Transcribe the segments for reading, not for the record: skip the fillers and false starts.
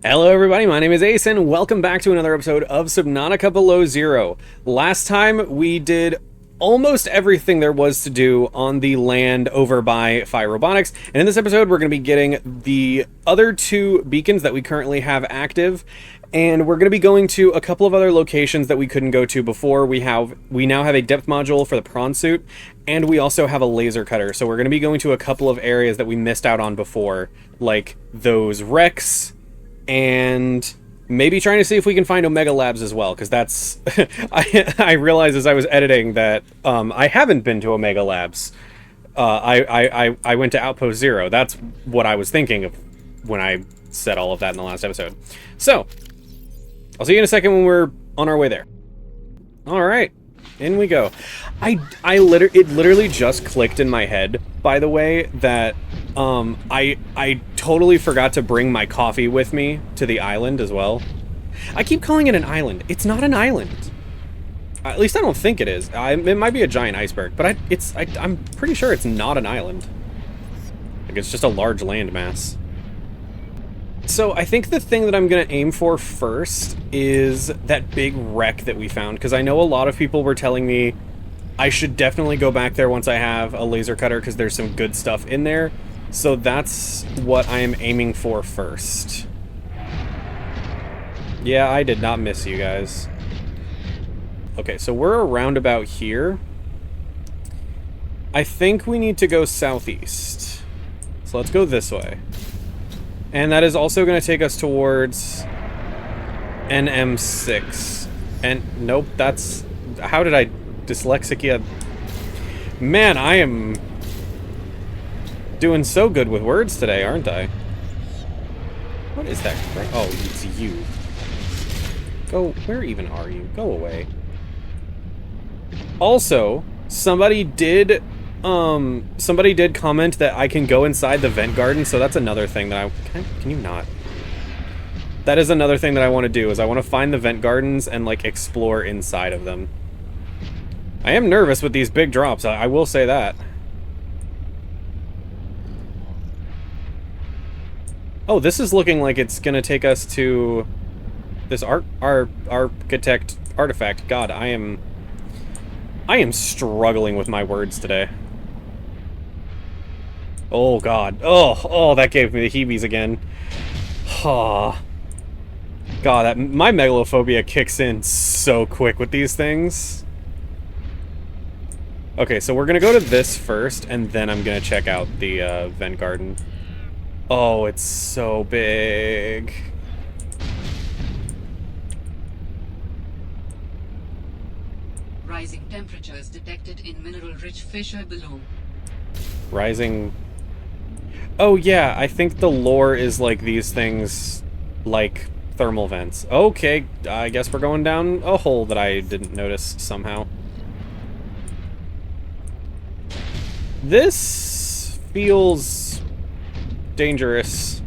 Hello everybody, my name is Ace and welcome back to another episode of Subnautica Below Zero. Last time we did almost everything there was to do on the land over by Fire Robotics, and in this episode we're going to be getting the other two beacons that we currently have active, and we're going to be going to a couple of other locations that we couldn't go to before. We now have a depth module for the prawn suit, and we also have a laser cutter, so we're going to be going to a couple of areas that we missed out on before, like those wrecks, and maybe trying to see if we can find Omega Labs as well, because that's... I realized as I was editing that I haven't been to Omega Labs. I went to Outpost Zero. That's what I was thinking of when I said all of that in the last episode. So, I'll see you in a second when we're on our way there. Alright, in we go. It literally just clicked in my head, by the way, that I totally forgot to bring my coffee with me to the island as well. I keep calling it an island. It's not an island. At least I don't think it is. It might be a giant iceberg, but I'm pretty sure it's not an island. Like, it's just a large landmass. So I think the thing that I'm going to aim for first is that big wreck that we found, because I know a lot of people were telling me I should definitely go back there once I have a laser cutter, because there's some good stuff in there. So that's what I am aiming for first. Yeah, I did not miss you guys. Okay, so we're around about here. I think we need to go southeast. So let's go this way. And that is also going to take us towards NM6. And nope, that's... How did I dyslexic? Man, I am doing so good with words today, aren't I? What is that? Oh, it's you. Go, where even are you? Go away. Also, somebody did comment that I can go inside the vent garden, so that's another thing that can you not? That is another thing that I want to do, is I want to find the vent gardens and, like, explore inside of them. I am nervous with these big drops, I will say that. Oh, this is looking like it's gonna take us to this architect artifact. God, I am struggling with my words today. Oh God. Oh, that gave me the heebies again. Oh. God, my megalophobia kicks in so quick with these things. Okay, so we're gonna go to this first, and then I'm gonna check out the vent garden. Oh, it's so big. Rising temperatures detected in mineral-rich fissure below. Rising... Oh yeah, I think the lore is like these things, like thermal vents. Okay, I guess we're going down a hole that I didn't notice somehow. This feels dangerous.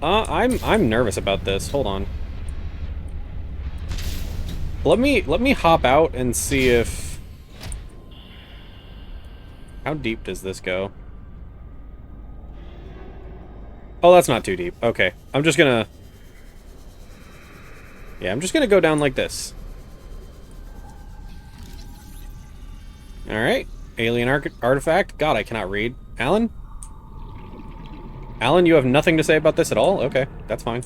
I'm nervous about this. Hold on. Let me hop out and see if... How deep does this go? Oh, that's not too deep. Okay. I'm just gonna go down like this. Alright. Alien artifact. God, I cannot read. Alan? Alan, you have nothing to say about this at all? Okay, that's fine.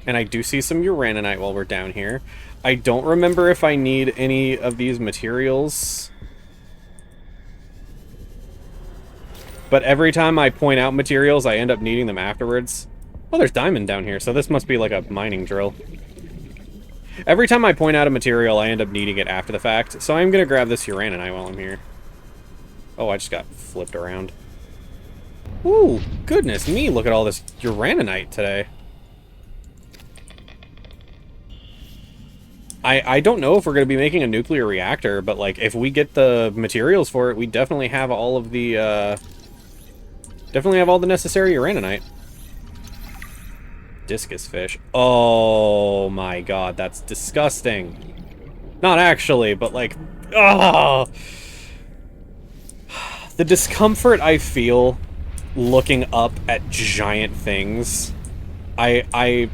And I do see some uraninite while we're down here. I don't remember if I need any of these materials. But every time I point out materials, I end up needing them afterwards. Oh, there's diamond down here, so this must be like a mining drill. Every time I point out a material, I end up needing it after the fact. So I'm gonna grab this uraninite while I'm here. Oh, I just got flipped around. Ooh, goodness me, look at all this uraninite today. I don't know if we're going to be making a nuclear reactor, but, like, if we get the materials for it, we definitely have all of the, definitely have all the necessary uraninite. Discus fish. Oh my God, that's disgusting. Not actually, but, like, oh! The discomfort I feel looking up at giant things. I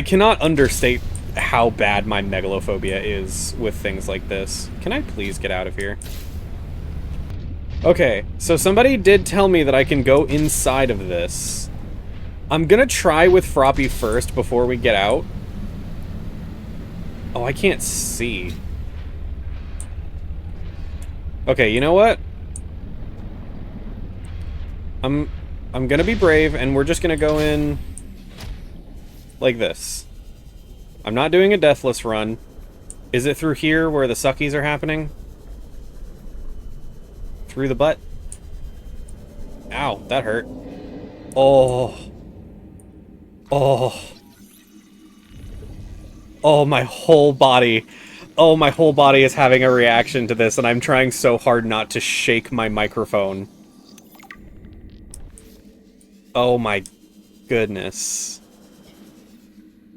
cannot understate how bad my megalophobia is with things like this. Can I please get out of here? Okay, so somebody did tell me that I can go inside of this. I'm gonna try with Froppy first before we get out. Oh, I can't see. Okay, you know what? I'm gonna be brave, and we're just gonna go in like this. I'm not doing a deathless run. Is it through here where the suckies are happening? Through the butt? Ow, that hurt. Oh. Oh. Oh, my whole body. Oh, my whole body is having a reaction to this, and I'm trying so hard not to shake my microphone. Oh my goodness.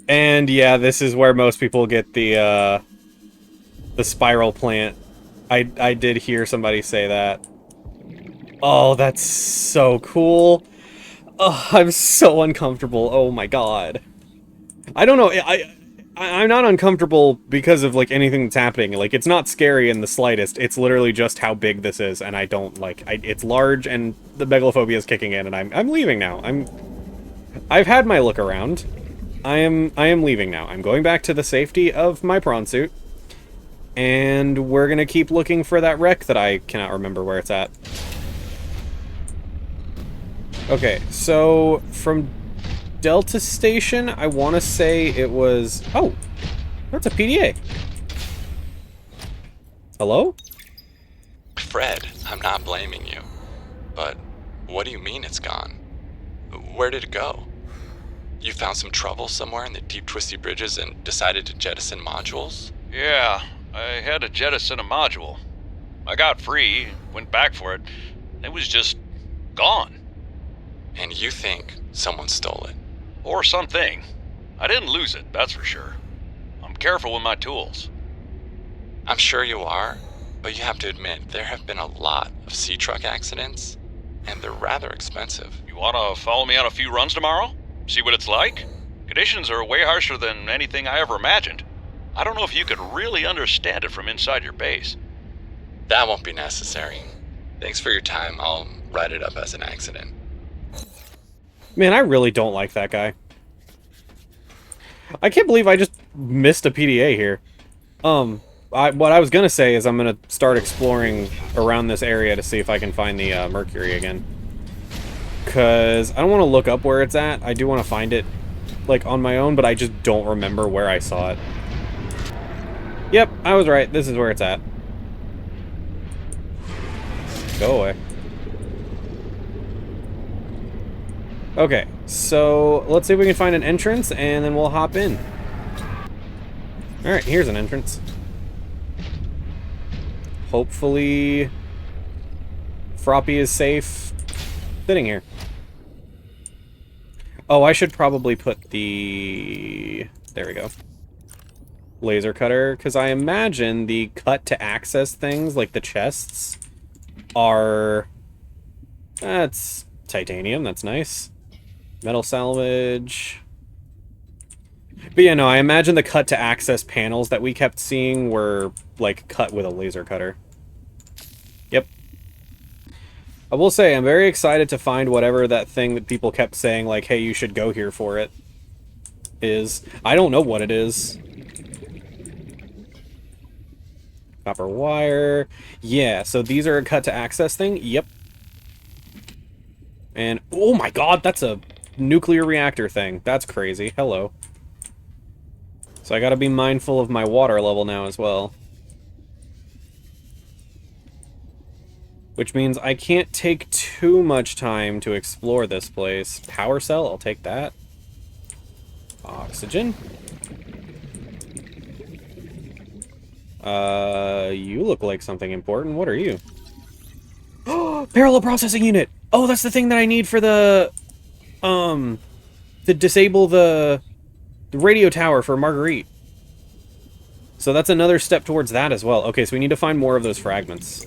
And yeah, this is where most people get the spiral plant. I did hear somebody say that. Oh, that's so cool. Oh, I'm so uncomfortable. Oh my god. I don't know. I'm not uncomfortable because of like anything that's happening. Like, it's not scary in the slightest. It's literally just how big this is, and I don't like. It's large, and the megalophobia is kicking in, and I'm leaving now. I've had my look around. I am leaving now. I'm going back to the safety of my prawn suit, and we're gonna keep looking for that wreck that I cannot remember where it's at. Okay, so from Delta Station, I want to say it was... Oh, that's a PDA. Hello? Fred, I'm not blaming you. But what do you mean it's gone? Where did it go? You found some trouble somewhere in the deep twisty bridges and decided to jettison modules? Yeah, I had to jettison a module. I got free, went back for it, and it was just gone. And you think someone stole it? Or something. I didn't lose it, that's for sure. I'm careful with my tools. I'm sure you are, but you have to admit there have been a lot of sea truck accidents, and they're rather expensive. You wanna follow me on a few runs tomorrow? See what it's like? Conditions are way harsher than anything I ever imagined. I don't know if you could really understand it from inside your base. That won't be necessary. Thanks for your time. I'll write it up as an accident. Man, I really don't like that guy. I can't believe I just missed a PDA here. What I was gonna say is I'm gonna start exploring around this area to see if I can find the Mercury again. Because I don't want to look up where it's at. I do want to find it, like, on my own, but I just don't remember where I saw it. Yep, I was right. This is where it's at. Go away. Okay, so let's see if we can find an entrance, and then we'll hop in. Alright, here's an entrance. Hopefully Froppy is safe sitting here. Oh, I should probably put the... There we go. Laser cutter, because I imagine the cut-to-access things, like the chests, are... That's titanium, that's nice. Metal salvage. But yeah, no, I imagine the cut-to-access panels that we kept seeing were, like, cut with a laser cutter. Yep. I will say, I'm very excited to find whatever that thing that people kept saying, like, hey, you should go here for it, is. I don't know what it is. Copper wire. Yeah, so these are a cut-to-access thing? Yep. And, oh my god, that's a nuclear reactor thing. That's crazy. Hello. So I gotta be mindful of my water level now as well. Which means I can't take too much time to explore this place. Power cell, I'll take that. Oxygen. You look like something important. What are you? Oh, parallel processing unit! Oh, that's the thing that I need for the... to disable the radio tower for Marguerite. So that's another step towards that as well. Okay, so we need to find more of those fragments.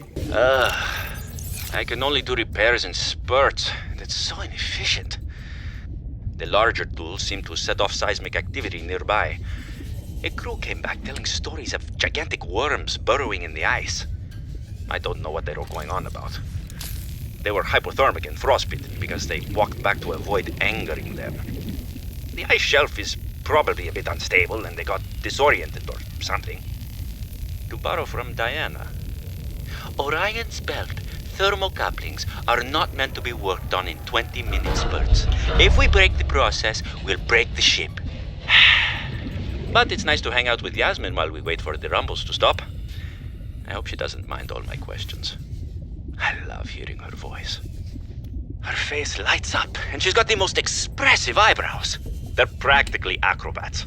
I can only do repairs in spurts, and it's so inefficient. The larger tools seem to set off seismic activity nearby. A crew came back telling stories of gigantic worms burrowing in the ice. I don't know what they were going on about. They were hypothermic and frostbitten because they walked back to avoid angering them. The ice shelf is probably a bit unstable and they got disoriented or something. To borrow from Diana, Orion's belt thermocouplings are not meant to be worked on in 20-minute spurts. If we break the process, we'll break the ship. But it's nice to hang out with Yasmin while we wait for the rumbles to stop. I hope she doesn't mind all my questions. I love hearing her voice. Her face lights up, and she's got the most expressive eyebrows. They're practically acrobats.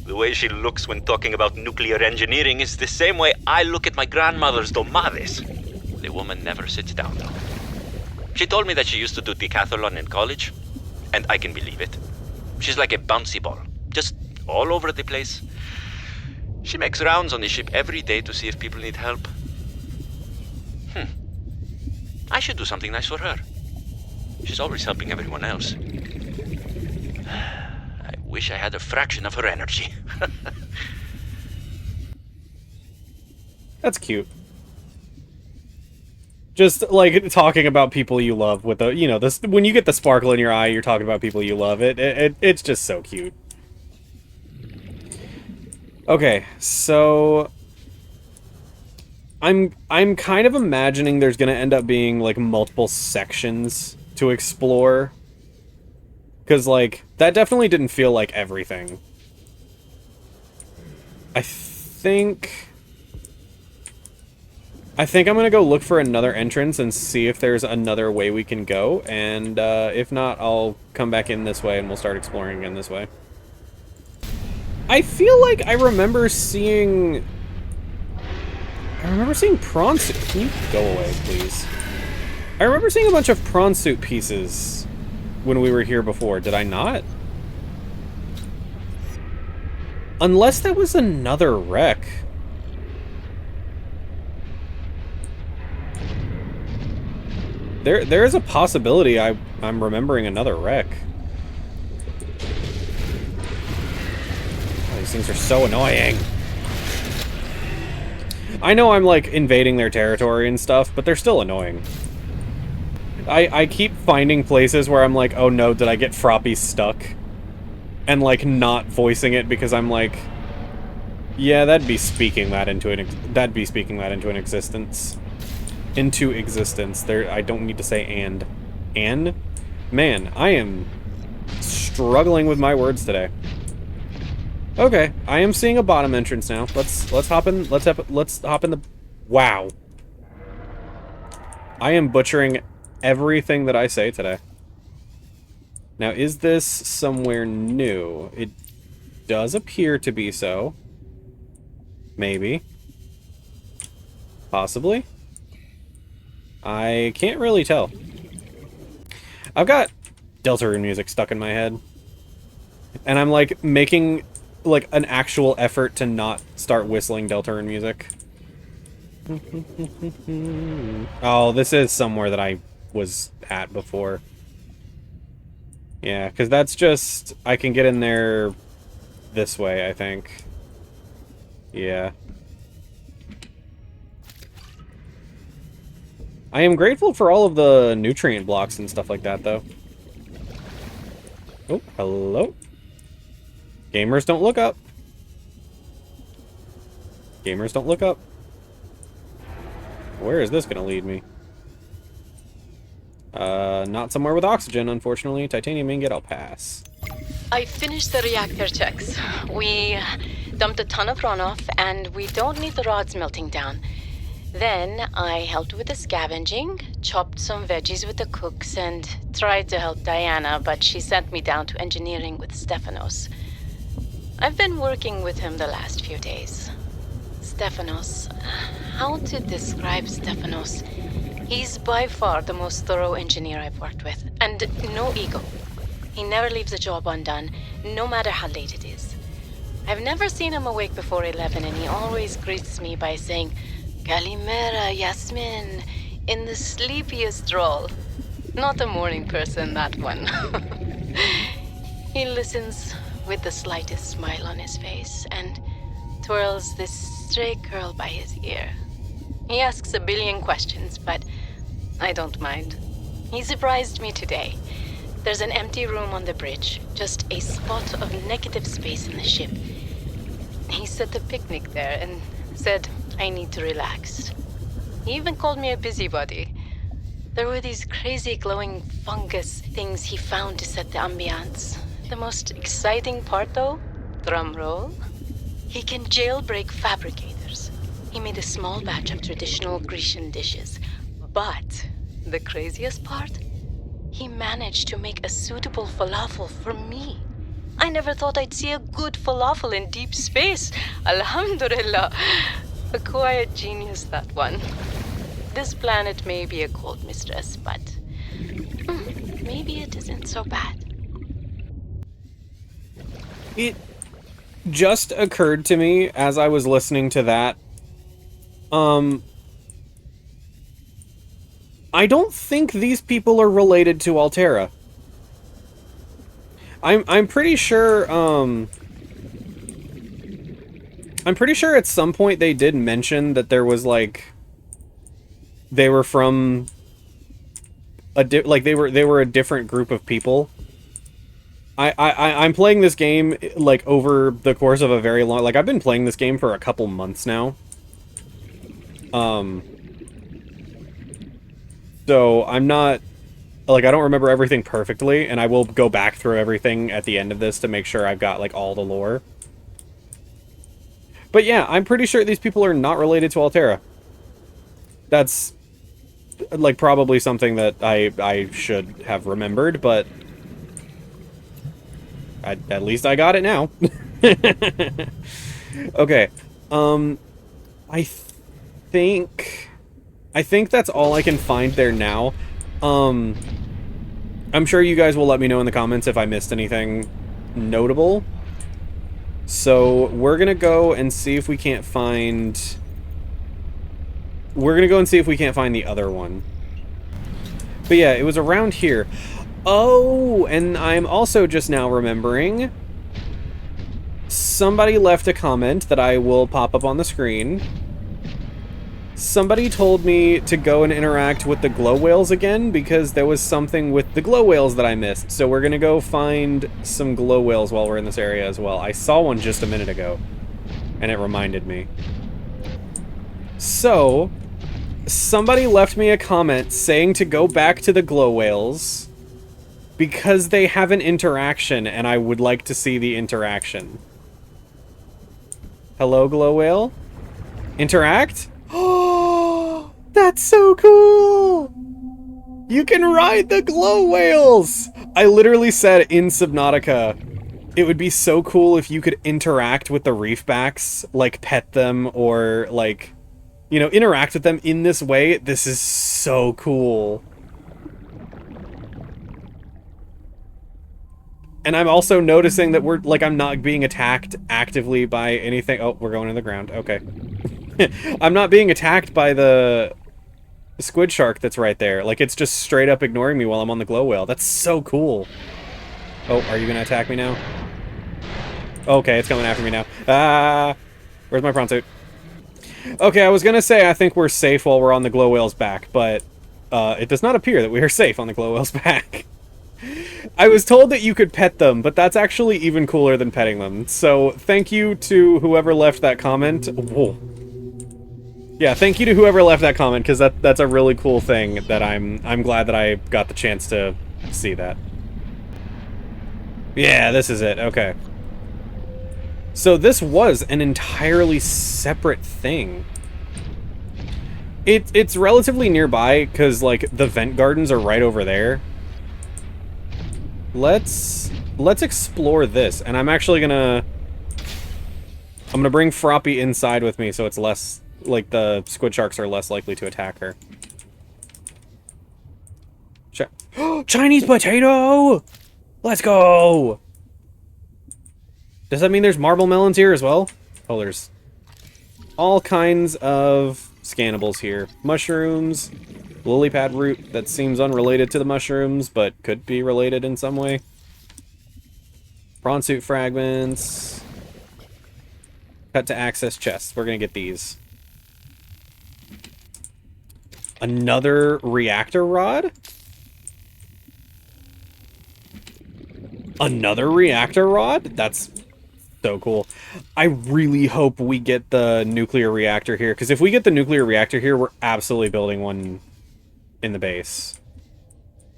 The way she looks when talking about nuclear engineering is the same way I look at my grandmother's domades. The woman never sits down, though. She told me that she used to do decathlon in college, and I can believe it. She's like a bouncy ball, just all over the place. She makes rounds on the ship every day to see if people need help. I should do something nice for her. She's always helping everyone else. I wish I had a fraction of her energy. That's cute. Just like talking about people you love with the, you know, this, when you get the sparkle in your eye, you're talking about people you love. It's just so cute. Okay, so I'm kind of imagining there's gonna end up being like multiple sections to explore, because like that definitely didn't feel like everything. I think I'm gonna go look for another entrance and see if there's another way we can go, and if not, I'll come back in this way and we'll start exploring again this way. I feel like I remember seeing prawn suit. Can you go away, please? I remember seeing a bunch of prawn suit pieces when we were here before. Did I not? Unless that was another wreck. There is a possibility I'm remembering another wreck. Oh, these things are so annoying. I know I'm like invading their territory and stuff, but they're still annoying. I keep finding places where I'm like, oh no, did I get Froppy stuck? And like not voicing it because I'm like, yeah, that'd be speaking that into an existence. Into existence. There, I don't need to say and. Man, I am struggling with my words today. Okay, I am seeing a bottom entrance now. Let's hop in. Let's hop in the. Wow. I am butchering everything that I say today. Now, is this somewhere new? It does appear to be so. Maybe. Possibly. I can't really tell. I've got Deltarune music stuck in my head. And I'm like making like an actual effort to not start whistling Deltarune music. Oh, this is somewhere that I was at before. Yeah, because that's just... I can get in there this way, I think. Yeah. I am grateful for all of the nutrient blocks and stuff like that, though. Oh, hello. Gamers don't look up. Gamers don't look up. Where is this going to lead me? Not somewhere with oxygen, unfortunately. Titanium ingot, I'll pass. I finished the reactor checks. We dumped a ton of runoff, and we don't need the rods melting down. Then I helped with the scavenging, chopped some veggies with the cooks, and tried to help Diana, but she sent me down to engineering with Stefanos. I've been working with him the last few days. Stefanos. How to describe Stefanos? He's by far the most thorough engineer I've worked with, and no ego. He never leaves a job undone, no matter how late it is. I've never seen him awake before 11, and he always greets me by saying, Kalimera, Yasmin. in the sleepiest drawl. Not a morning person, that one. He listens with the slightest smile on his face and twirls this stray curl by his ear. He asks a billion questions, but I don't mind. He surprised me today. There's an empty room on the bridge, just a spot of negative space in the ship. He set a picnic there and said I need to relax. He even called me a busybody. There were these crazy glowing fungus things he found to set the ambiance. The most exciting part, though, drum roll, he can jailbreak fabricators. He made a small batch of traditional Grecian dishes. But the craziest part? He managed to make a suitable falafel for me. I never thought I'd see a good falafel in deep space. Alhamdulillah. A quiet genius, that one. This planet may be a cold mistress, but maybe it isn't so bad. It just occurred to me as I was listening to that. I don't think these people are related to Altera. I'm pretty sure, I'm pretty sure at some point they did mention that there was, like, they were from they were a different group of people. I'm playing this game, like, over the course of a very long... Like, I've been playing this game for a couple months now. So, I'm not... Like, I don't remember everything perfectly, and I will go back through everything at the end of this to make sure I've got, like, all the lore. But yeah, I'm pretty sure these people are not related to Altera. That's, like, probably something that I should have remembered, but... at least I got it now. Okay. I think that's all I can find there now. I'm sure you guys will let me know in the comments if I missed anything notable. So, we're gonna go and see if we can't find... We're gonna go and see if we can't find the other one. But yeah, it was around here. Oh, and I'm also just now remembering... Somebody left a comment that I will pop up on the screen. Somebody told me to go and interact with the glow whales again because there was something with the glow whales that I missed. So we're gonna go find some glow whales while we're in this area as well. I saw one just a minute ago, and it reminded me. So, somebody left me a comment saying to go back to the glow whales because they have an interaction, and I would like to see the interaction. Hello, glow whale? Interact? Oh, that's so cool! You can ride the glow whales! I literally said in Subnautica, it would be so cool if you could interact with the reefbacks, like pet them or like, you know, interact with them in this way. This is so cool. And I'm also noticing that I'm not being attacked actively by anything. Oh, we're going in the ground. Okay. I'm not being attacked by the squid shark that's right there. Like, it's just straight up ignoring me while I'm on the glow whale. That's so cool. Oh, are you gonna attack me now? Okay, it's coming after me now. Ah! Where's my prawn suit? Okay, I was gonna say I think we're safe while we're on the glow whale's back, but it does not appear that we are safe on the glow whale's back. I was told that you could pet them, but that's actually even cooler than petting them. So, thank you to whoever left that comment. Whoa. Yeah, thank you to whoever left that comment, because that's a really cool thing that I'm glad that I got the chance to see that. Yeah, this is it. Okay. So this was an entirely separate thing. It's relatively nearby, because, like, the vent gardens are right over there. Let's explore this, and I'm actually gonna bring Froppy inside with me so it's less, like, the squid sharks are less likely to attack her. Chinese potato! Let's go! Does that mean there's marble melons here as well? Oh, there's all kinds of scannables here. Mushrooms, lily pad root that seems unrelated to the mushrooms, but could be related in some way. Prawn suit fragments. Cut to access chests. We're gonna get these. Another reactor rod? Another reactor rod? That's so cool. I really hope we get the nuclear reactor here, because if we get the nuclear reactor here, we're absolutely building one in the base.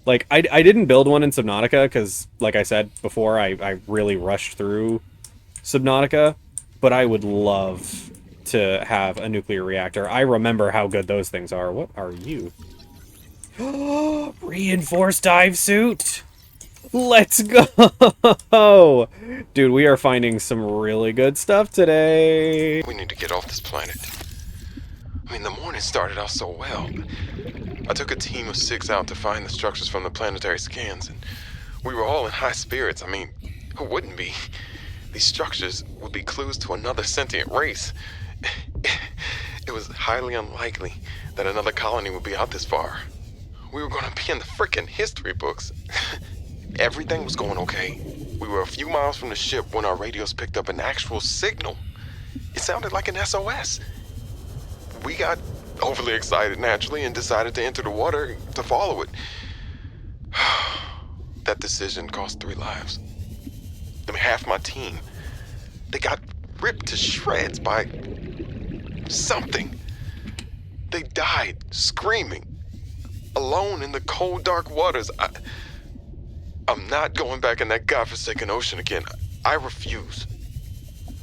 Like, I didn't build one in Subnautica, because, like I said before, I really rushed through Subnautica, but I would love to have a nuclear reactor. I remember how good those things are. What are you? Reinforced dive suit! Let's go! Dude, we are finding some really good stuff today. We need to get off this planet. I mean, the morning started off so well. I took a team of 6 out to find the structures from the planetary scans, and we were all in high spirits. I mean, who wouldn't be? These structures would be clues to another sentient race. It was highly unlikely that another colony would be out this far. We were gonna be in the frickin' history books. Everything was going okay. We were a few miles from the ship when our radios picked up an actual signal. It sounded like an SOS. We got overly excited naturally and decided to enter the water to follow it. That decision cost 3 lives. I mean, half my team. They got ripped to shreds by something. They died screaming, alone in the cold, dark waters. I'm not going back in that godforsaken ocean again. I refuse.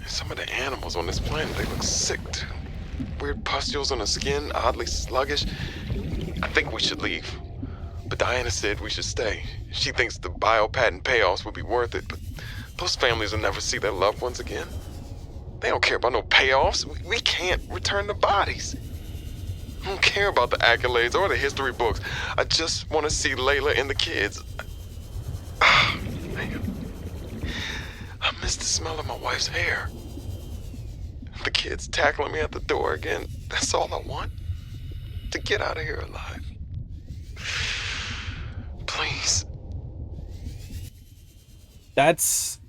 Some of the animals on this planet, they look sick too. Weird pustules on the skin, oddly sluggish. I think we should leave. But Diana said we should stay. She thinks the biopatent payoffs will be worth it, but those families will never see their loved ones again. They don't care about no payoffs. We can't return the bodies. I don't care about the accolades or the history books. I just want to see Layla and the kids. Man. I miss the smell of my wife's hair. The kids tackling me at the door again. That's all I want. To get out of here alive. Please. That's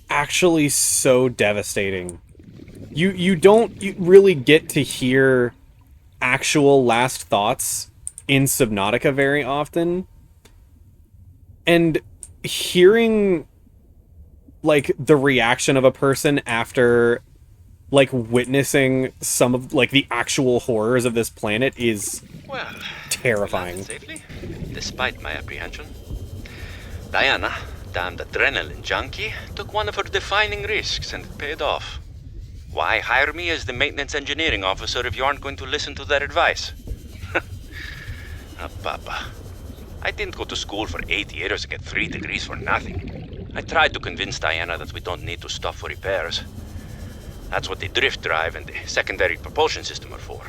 actually so devastating. You don't really get to hear actual last thoughts in Subnautica very often. And hearing, like, the reaction of a person after, like, witnessing some of, like, the actual horrors of this planet is terrifying. Safely, despite my apprehension. Diana, damned adrenaline junkie, took one of her defining risks and it paid off. Why hire me as the maintenance engineering officer if you aren't going to listen to their advice? Papa. I didn't go to school for 8 years and get 3 degrees for nothing. I tried to convince Diana that we don't need to stop for repairs. That's what the drift drive and the secondary propulsion system are for.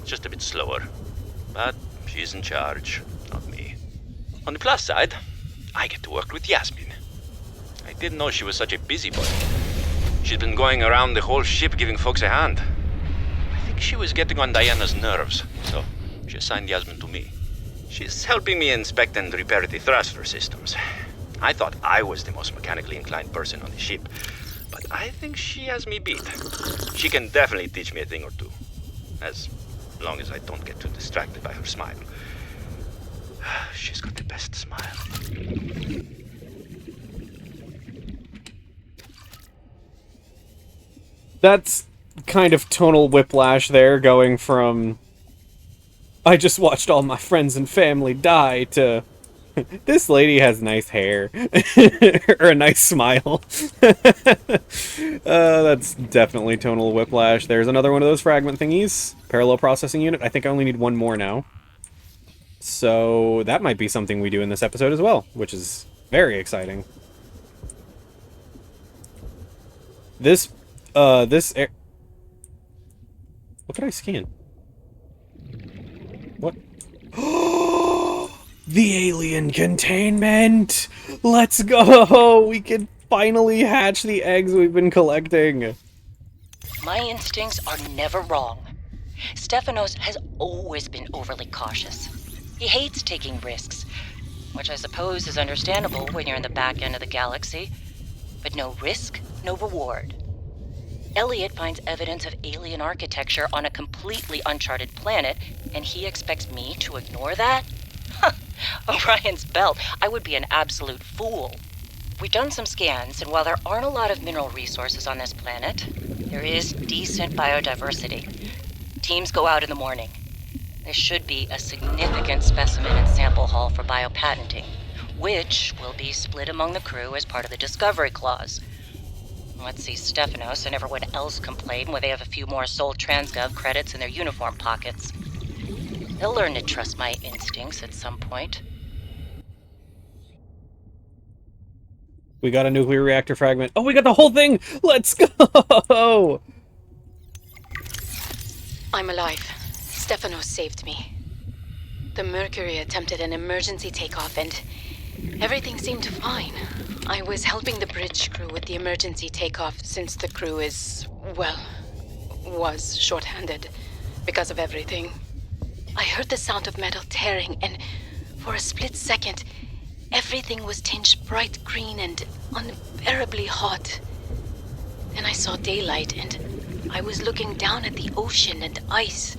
Just a bit slower. But she's in charge, not me. On the plus side, I get to work with Yasmin. I didn't know she was such a busybody. She's been going around the whole ship giving folks a hand. I think she was getting on Diana's nerves, so she assigned Yasmin to me. She's helping me inspect and repair the thruster systems. I thought I was the most mechanically inclined person on the ship, but I think she has me beat. She can definitely teach me a thing or two, as long as I don't get too distracted by her smile. She's got the best smile. That's kind of tonal whiplash there, going from I just watched all my friends and family die to this lady has nice hair or a nice smile. That's definitely tonal whiplash. There's another one of those fragment thingies. Parallel processing unit. I think I only need one more now. So that might be something we do in this episode as well, which is very exciting. What could I scan? What? The alien containment! Let's go! We can finally hatch the eggs we've been collecting. My instincts are never wrong. Stefanos has always been overly cautious. He hates taking risks, which I suppose is understandable when you're in the back end of the galaxy. But no risk, no reward. Elliot finds evidence of alien architecture on a completely uncharted planet, and he expects me to ignore that? Orion's belt, I would be an absolute fool. We've done some scans, and while there aren't a lot of mineral resources on this planet, there is decent biodiversity. Teams go out in the morning. There should be a significant specimen and sample haul for biopatenting, which will be split among the crew as part of the Discovery Clause. Let's see Stefanos and everyone else complain when they have a few more Sol Transgov credits in their uniform pockets. They'll learn to trust my instincts at some point. We got a nuclear reactor fragment. Oh, we got the whole thing! Let's go! I'm alive. Stefanos saved me. The Mercury attempted an emergency takeoff and everything seemed fine. I was helping the bridge crew with the emergency takeoff since the crew was short-handed because of everything. I heard the sound of metal tearing and for a split second, everything was tinged bright green and unbearably hot. Then I saw daylight and I was looking down at the ocean and ice.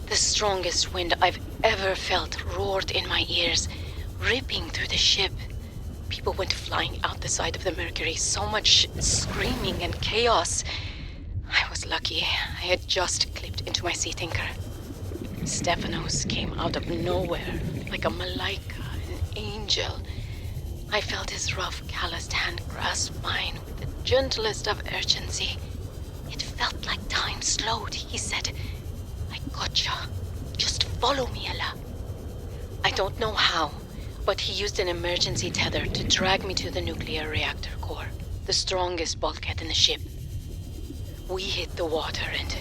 The strongest wind I've ever felt roared in my ears, ripping through the ship. People went flying out the side of the Mercury, so much screaming and chaos. I was lucky. I had just clipped into my sea tinker. Stefanos came out of nowhere, like a malaika, an angel. I felt his rough, calloused hand grasp mine with the gentlest of urgency. It felt like time slowed. He said, "I gotcha. Just follow me, Ella." I don't know how, but he used an emergency tether to drag me to the nuclear reactor core, the strongest bulkhead in the ship. We hit the water and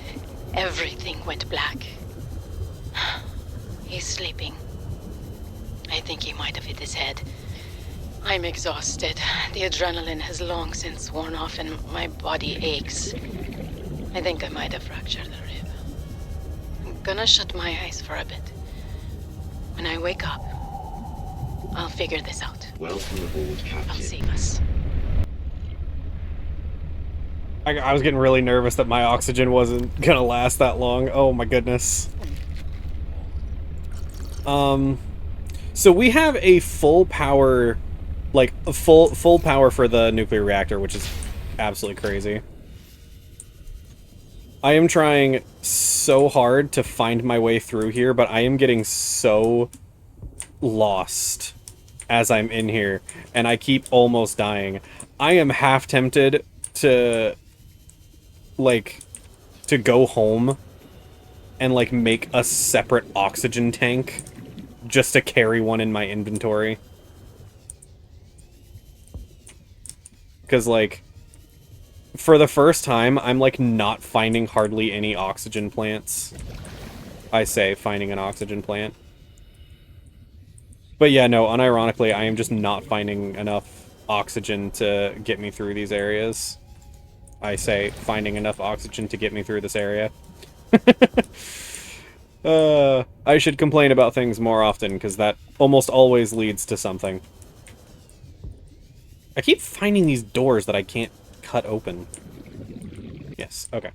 everything went black. He's sleeping. I think he might have hit his head. I'm exhausted. The adrenaline has long since worn off and my body aches. I think I might have fractured the rib. I'm gonna shut my eyes for a bit. When I wake up, I'll figure this out. Welcome aboard, Captain. I'll save us. I was getting really nervous that my oxygen wasn't gonna last that long. Oh my goodness. So we have a full power, like a full power for the nuclear reactor, which is absolutely crazy. I am trying so hard to find my way through here, but I am getting so lost as I'm in here, and I keep almost dying. I am half tempted to, like, to go home and, like, make a separate oxygen tank just to carry one in my inventory. Because, like, for the first time, I'm, like, not finding hardly any oxygen plants. I say finding an oxygen plant. But yeah, no, unironically, I am just not finding enough oxygen to get me through these areas. I say finding enough oxygen to get me through this area. I should complain about things more often, because that almost always leads to something. I keep finding these doors that I can't cut open. Yes, okay.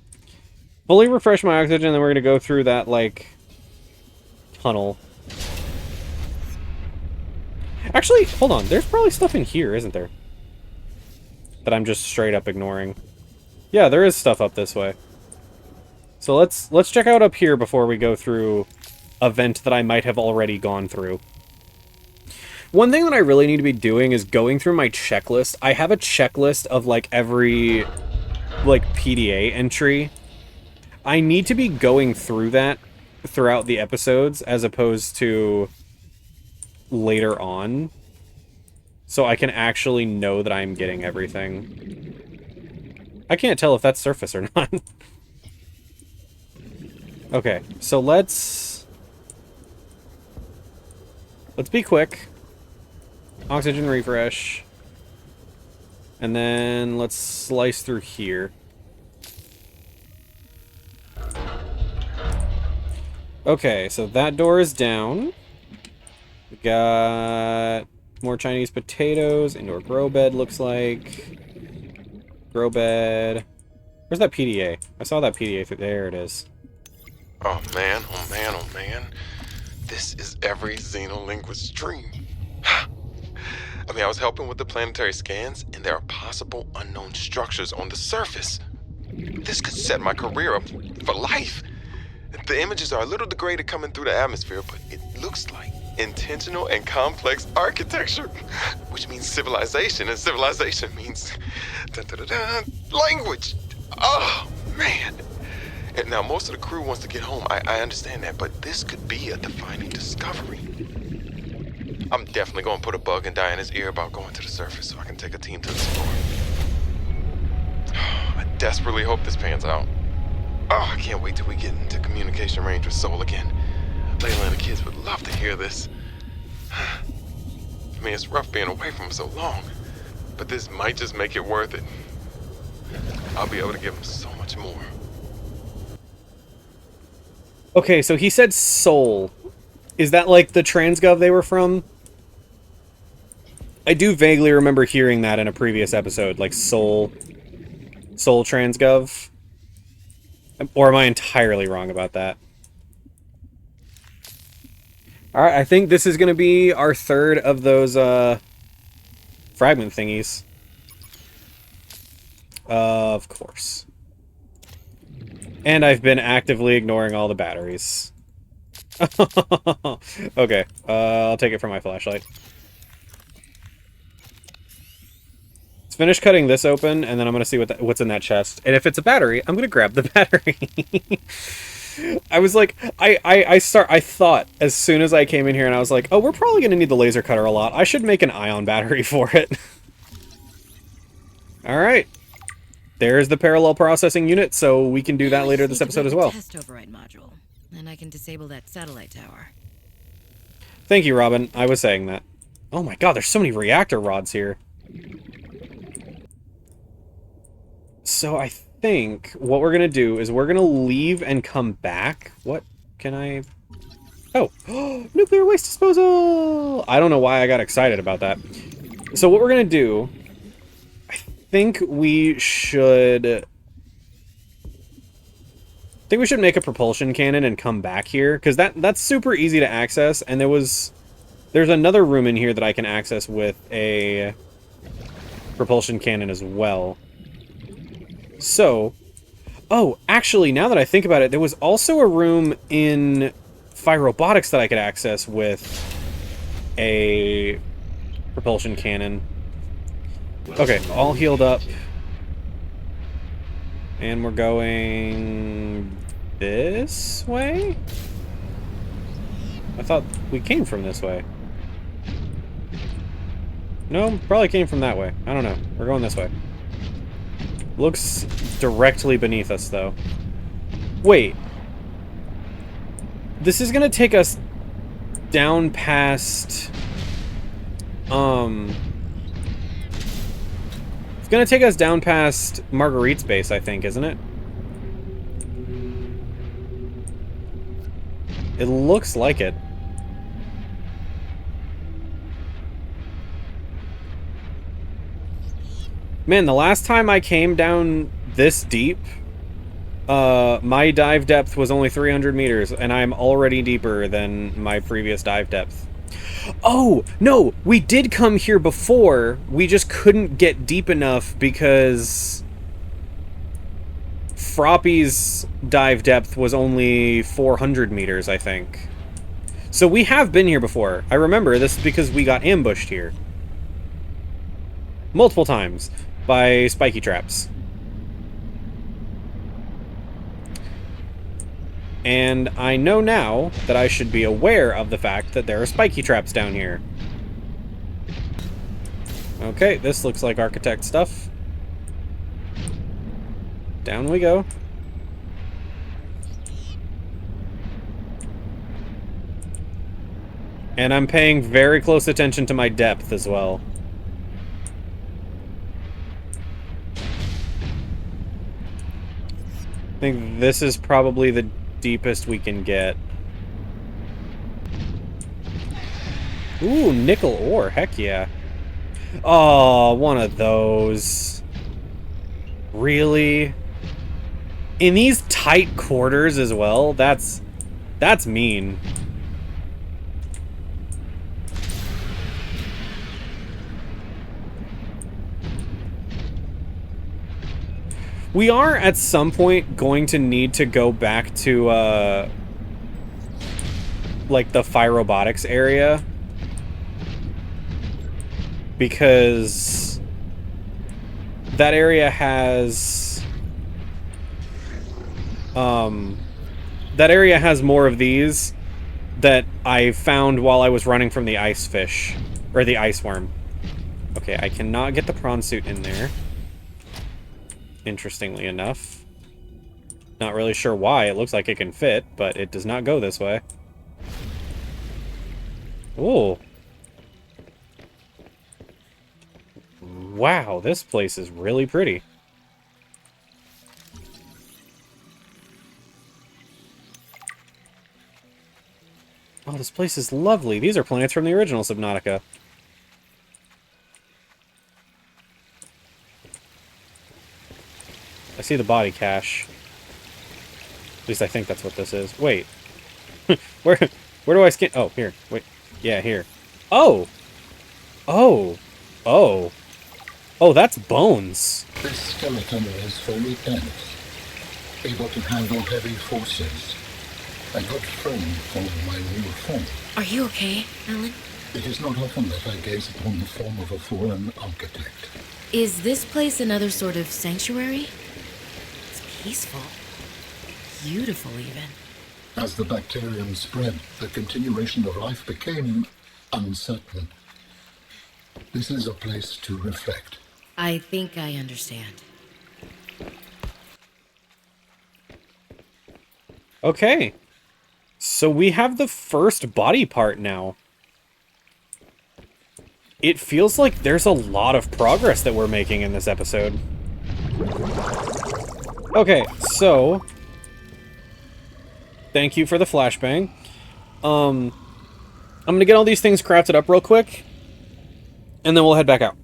Fully refresh my oxygen, then we're gonna go through that, like, tunnel. Actually, hold on. There's probably stuff in here, isn't there? That I'm just straight up ignoring. Yeah, there is stuff up this way. So let's check out up here before we go through a vent that I might have already gone through. One thing that I really need to be doing is going through my checklist. I have a checklist of, like, every, like, PDA entry. I need to be going through that throughout the episodes as opposed to later on, so I can actually know that I'm getting everything. I can't tell if that's surface or not. Okay, so let's be quick. Oxygen refresh. And then let's slice through here. Okay, so that door is down. We got more Chinese potatoes. Indoor grow bed looks like. Grow bed. Where's that PDA? I saw that PDA through there. It is. Oh man, oh man, oh man. This is every xenolinguist's dream. I mean, I was helping with the planetary scans, and there are possible unknown structures on the surface. This could set my career up for life. The images are a little degraded coming through the atmosphere, but it looks like intentional and complex architecture, which means civilization, and civilization means language. Oh, man. And now most of the crew wants to get home. I understand that, but this could be a defining discovery. I'm definitely going to put a bug in Diana's ear about going to the surface so I can take a team to explore. I desperately hope this pans out. Oh, I can't wait till we get into communication range with Sol again. Layla and the kids would love to hear this. I mean, it's rough being away from them so long, but this might just make it worth it. I'll be able to give them so much more. Okay, so he said Seoul. Is that like the Transgov they were from? I do vaguely remember hearing that in a previous episode, like Seoul Transgov. Or am I entirely wrong about that? Alright, I think this is going to be our third of those fragment thingies. Of course. And I've been actively ignoring all the batteries. Okay, I'll take it from my flashlight. Let's finish cutting this open, and then I'm going to see what's in that chest. And if it's a battery, I'm going to grab the battery. I was like, I thought as soon as I came in here, and I was like, oh, we're probably going to need the laser cutter a lot. I should make an ion battery for it. Alright. There's the parallel processing unit, so we can do that later this episode as well. Test override module, and I can disable that satellite tower. Thank you, Robin. I was saying that. Oh my god, there's so many reactor rods here. So I think what we're going to do is we're going to leave and come back. What can I... Oh, nuclear waste disposal! I don't know why I got excited about that. So what we're going to do... I think we should make a propulsion cannon and come back here, because that's super easy to access, and there's another room in here that I can access with a propulsion cannon as well. So, oh, actually, now that I think about it, there was also a room in Robotics that I could access with a propulsion cannon. Okay, all healed up. And we're going this way? I thought we came from this way. No, probably came from that way. I don't know. We're going this way. Looks directly beneath us, though. Wait. This is gonna take us down past... It's gonna take us down past Marguerite's base, I think, isn't it? It looks like it. Man, the last time I came down this deep, my dive depth was only 300 meters, and I'm already deeper than my previous dive depth. Oh, no, we did come here before, we just couldn't get deep enough because Froppy's dive depth was only 400 meters, I think. So we have been here before. I remember this because we got ambushed here. Multiple times by spiky traps. And I know now that I should be aware of the fact that there are spiky traps down here. Okay, this looks like architect stuff. Down we go. And I'm paying very close attention to my depth as well. I think this is probably the deepest we can get. Ooh, nickel ore. Heck yeah. Oh, one of those. Really? In these tight quarters as well? That's mean. We are, at some point, going to need to go back to, like, the Phyrobotics area. Because that area has... that area has more of these that I found while I was running from the ice fish. Or the ice worm. Okay, I cannot get the prawn suit in there. Interestingly enough. Not really sure why. It looks like it can fit, but it does not go this way. Ooh. Wow, this place is really pretty. Oh, this place is lovely. These are planets from the original Subnautica. I see the body cache. At least I think that's what this is. Wait. Where do I scan? Oh, here. Wait. Yeah, here. Oh! Oh! Oh! Oh, that's bones. This skeleton is very dense, able to handle heavy forces. A good frame for my new form. Are you okay, Alan? It is not often that I gaze upon the form of a fallen architect. Is this place another sort of sanctuary? It's peaceful. Beautiful, even. As the bacterium spread, the continuation of life became uncertain. This is a place to reflect. I think I understand. Okay. So we have the first body part now. It feels like there's a lot of progress that we're making in this episode. Okay, so... Thank you for the flashbang. I'm gonna get all these things crafted up real quick, and then we'll head back out.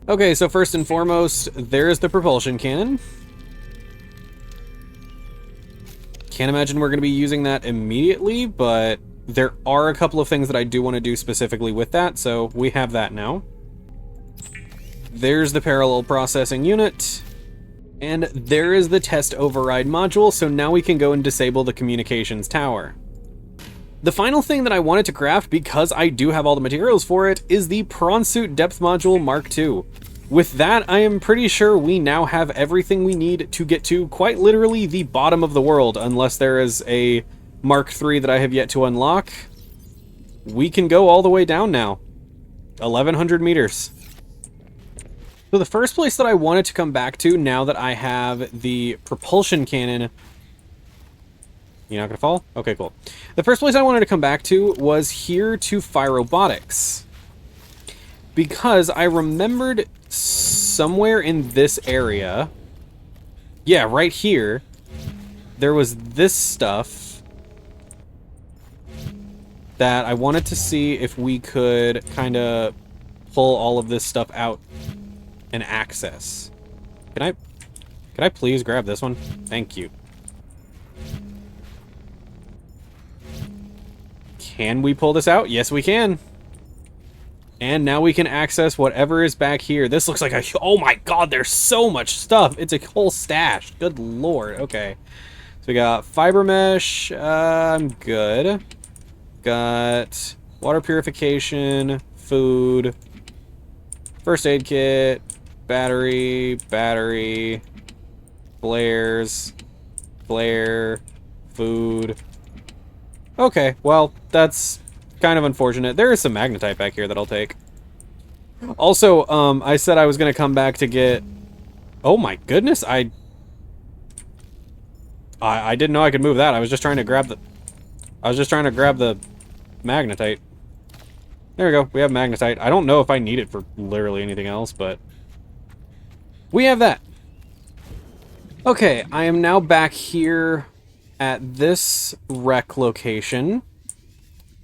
Okay, so first and foremost, there's the propulsion cannon. Can't imagine we're going to be using that immediately, but there are a couple of things that I do want to do specifically with that, so we have that now. There's the parallel processing unit. And there is the test override module, so now we can go and disable the communications tower. The final thing that I wanted to craft, because I do have all the materials for it, is the Prawn Suit Depth Module Mark II. With that, I am pretty sure we now have everything we need to get to quite literally the bottom of the world, unless there is a Mark III that I have yet to unlock. We can go all the way down now. 1,100 meters. So the first place that I wanted to come back to, now that I have the propulsion cannon... You're not gonna fall? Okay, cool. The first place I wanted to come back to was here to Phyrobotics. Because I remembered somewhere in this area... Yeah, right here. There was this stuff that I wanted to see if we could kind of pull all of this stuff out and access. Can I please grab this one? Thank you. Can we pull this out? Yes, we can. And now we can access whatever is back here. This looks like a... Oh my god, there's so much stuff. It's a whole stash. Good lord. Okay. So we got fiber mesh. I'm good. Got water purification, food, first aid kit, battery, flares, flare, food. Okay, well, that's kind of unfortunate. There is some magnetite back here that I'll take. Also, I said I was going to come back to get... Oh my goodness, I didn't know I could move that. I was just trying to grab the... magnetite. There we go. We have magnetite. I don't know if I need it for literally anything else, but... we have that. Okay, I am now back here at this wreck location.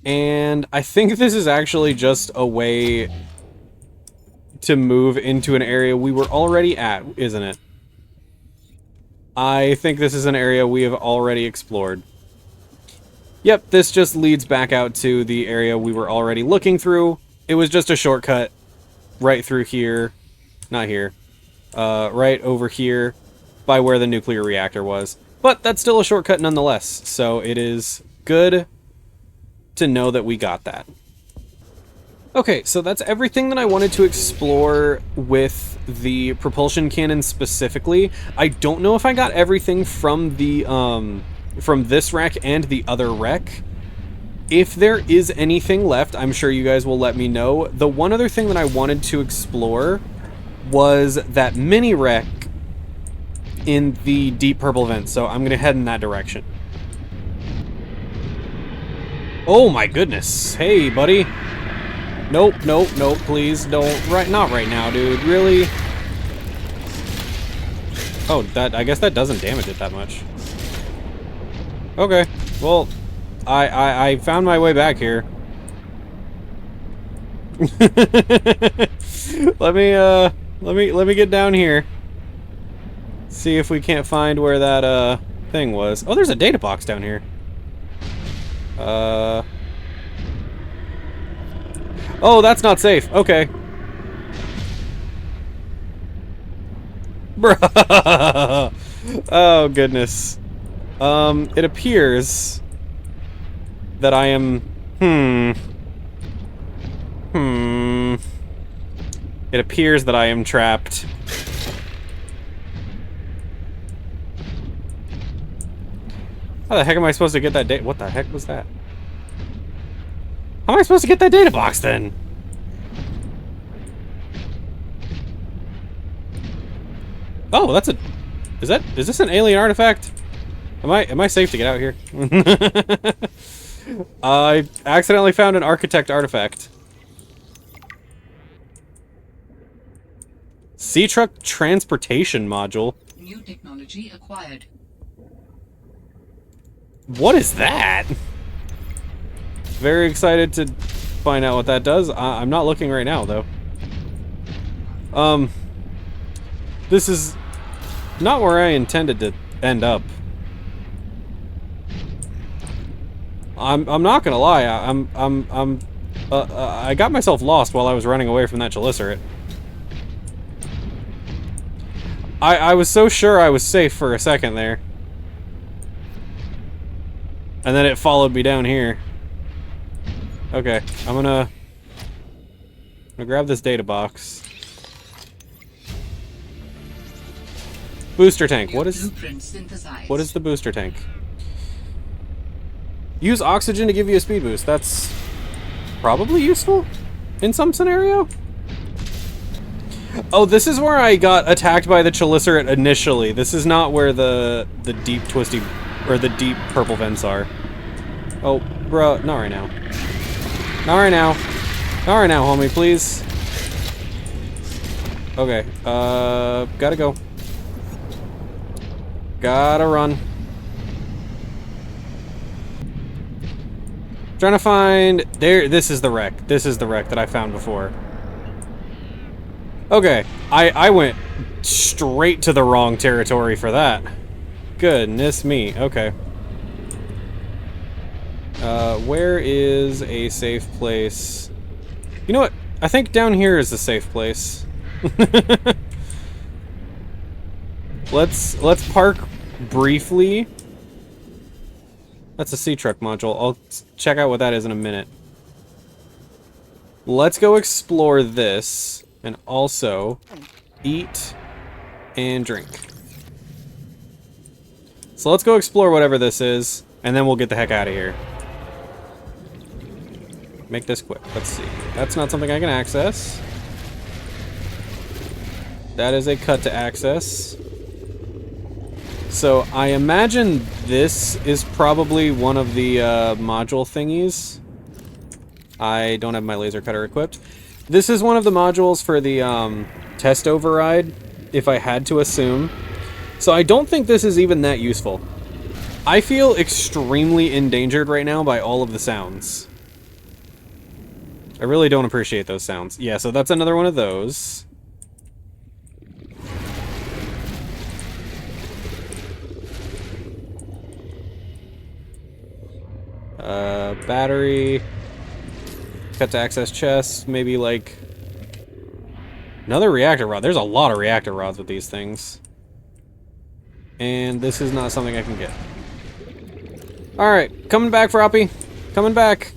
And I think this is actually just a way to move into an area we were already at, isn't it? I think this is an area we have already explored. Yep, this just leads back out to the area we were already looking through. It was just a shortcut right through here. Not here. Right over here by where the nuclear reactor was. But that's still a shortcut nonetheless, so it is good to know that we got that. Okay, so that's everything that I wanted to explore with the propulsion cannon specifically. I don't know if I got everything from the from this wreck and the other wreck. If there is anything left, I'm sure you guys will let me know. The one other thing that I wanted to explore was that mini wreck in the deep purple vent, so I'm gonna head in that direction. Oh my goodness. Hey, buddy. Nope, nope, nope, please don't. Not right now, dude. Really? Oh, I guess that doesn't damage it that much. Okay. Well, I found my way back here. let me get down here. See if we can't find where that thing was. Oh, there's a data box down here. Oh, that's not safe. Okay. Bruh. Oh, goodness. It appears that I am... It appears that I am trapped. How the heck am I supposed to get that data? What the heck was that? How am I supposed to get that data box then? Oh, that's a... Is this an alien artifact? Am I safe to get out here? I accidentally found an architect artifact. Sea truck transportation module. New technology acquired. What is that? Very excited to find out what that does. I'm not looking right now, though. This is not where I intended to end up. I'm not gonna lie. I got myself lost while I was running away from that chelicerae. I was so sure I was safe for a second there. And then it followed me down here. Okay, I'm gonna grab this data box. Booster tank. What is the booster tank? Use oxygen to give you a speed boost. That's probably useful in some scenario. Oh, this is where I got attacked by the chelicerae initially. This is not where the deep twisty or the deep purple vents are. Oh, bruh, not right now. Not right now. Not right now, homie, please. Okay, gotta go. Gotta run. Trying to find... this is the wreck. This is the wreck that I found before. Okay, I went straight to the wrong territory for that. Goodness me, okay. Where is a safe place? You know what? I think down here is a safe place. Let's park briefly. That's a sea truck module. I'll check out what that is in a minute. Let's go explore this and also eat and drink. So let's go explore whatever this is, and then we'll get the heck out of here. Make this quick. Let's see. That's not something I can access. That is a cut to access. So I imagine this is probably one of the module thingies. I don't have my laser cutter equipped. This is one of the modules for the test override, if I had to assume. So I don't think this is even that useful. I feel extremely endangered right now by all of the sounds. I really don't appreciate those sounds. Yeah, so that's another one of those. Battery. Cut to access chest. Maybe, like... another reactor rod. There's a lot of reactor rods with these things. And this is not something I can get. Alright, coming back, Froppy. Coming back.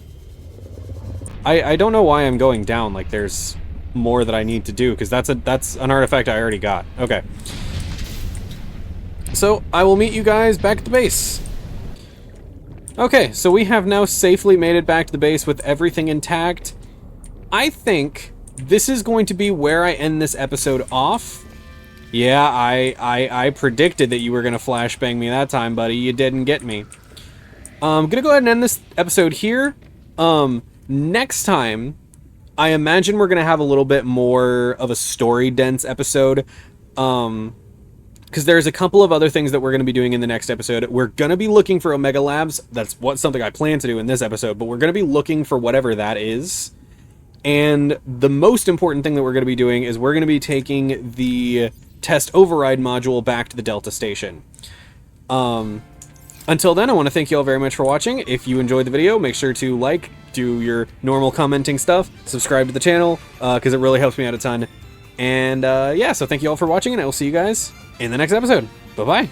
I don't know why I'm going down, like there's more that I need to do, because that's an artifact I already got. Okay. So, I will meet you guys back at the base. Okay, so we have now safely made it back to the base with everything intact. I think this is going to be where I end this episode off. Yeah, I predicted that you were going to flashbang me that time, buddy. You didn't get me. I'm going to go ahead and end this episode here. Next time, I imagine we're going to have a little bit more of a story-dense episode. Because there's a couple of other things that we're going to be doing in the next episode. We're going to be looking for Omega Labs. That's something I plan to do in this episode, but we're going to be looking for whatever that is. And the most important thing that we're going to be doing is we're going to be taking the test override module back to the Delta Station. Until then, I want to thank you all very much for watching. If you enjoyed the video, make sure to like, do your normal commenting stuff, subscribe to the channel, because it really helps me out a ton. And yeah, so thank you all for watching, and I will see you guys in the next episode. Bye-bye.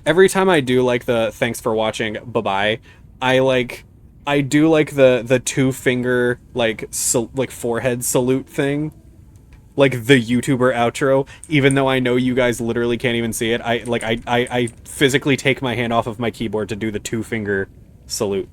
Every time I do like the thanks for watching, bye-bye, I do like the two finger like forehead salute thing. Like the YouTuber outro, even though I know you guys literally can't even see it. I physically take my hand off of my keyboard to do the two finger salute.